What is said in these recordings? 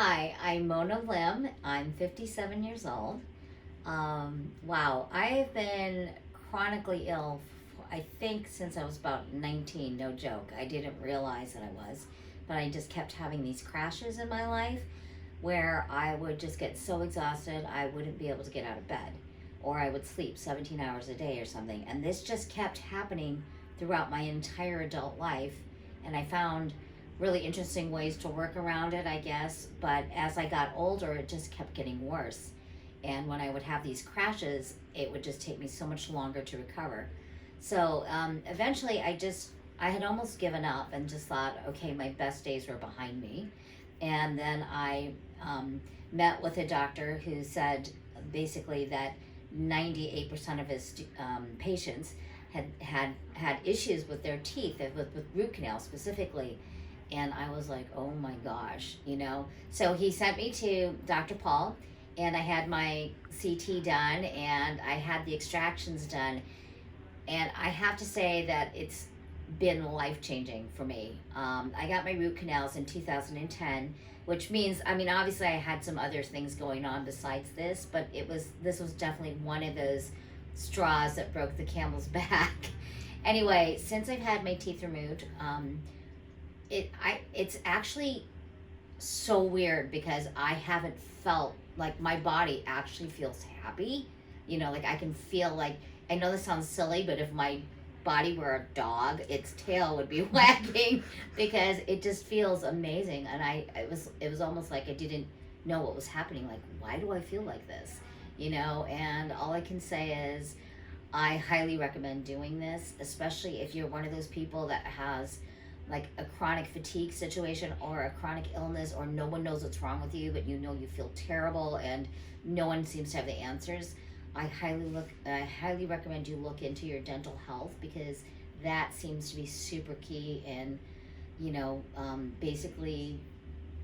Hi, I'm Mona Lim. I'm 57 years old. Wow, I've been chronically ill, I think, since I was about 19, no joke. I didn't realize that I was, but I just kept having these crashes in my life where I would just get so exhausted I wouldn't be able to get out of bed, or I would sleep 17 hours a day or something. And this just kept happening throughout my entire adult life, and I found really interesting ways to work around it, I guess. But as I got older, it just kept getting worse. And when I would have these crashes, it would just take me so much longer to recover. So eventually, I had almost given up and just thought, okay, my best days were behind me. And then I met with a doctor who said basically that 98% of his patients had issues with their teeth, with root canal specifically. And I was like, oh my gosh, you know. So he sent me to Dr. Paul, and I had my CT done, and I had the extractions done. And I have to say that it's been life changing for me. I got my root canals in 2010, which means, I mean, obviously I had some other things going on besides this, but this was definitely one of those straws that broke the camel's back. Anyway, since I've had my teeth removed, it's actually so weird because I haven't felt like my body actually feels happy. You know, like I can feel like, I know this sounds silly, but if my body were a dog, its tail would be wagging because it just feels amazing. And it was almost like I didn't know what was happening. Like, why do I feel like this? You know, and all I can say is I highly recommend doing this, especially if you're one of those people that has like a chronic fatigue situation or a chronic illness, or no one knows what's wrong with you, but you know you feel terrible and no one seems to have the answers. I highly recommend you look into your dental health, because that seems to be super key in, basically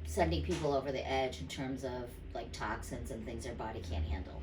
sending people over the edge in terms of like toxins and things their body can't handle.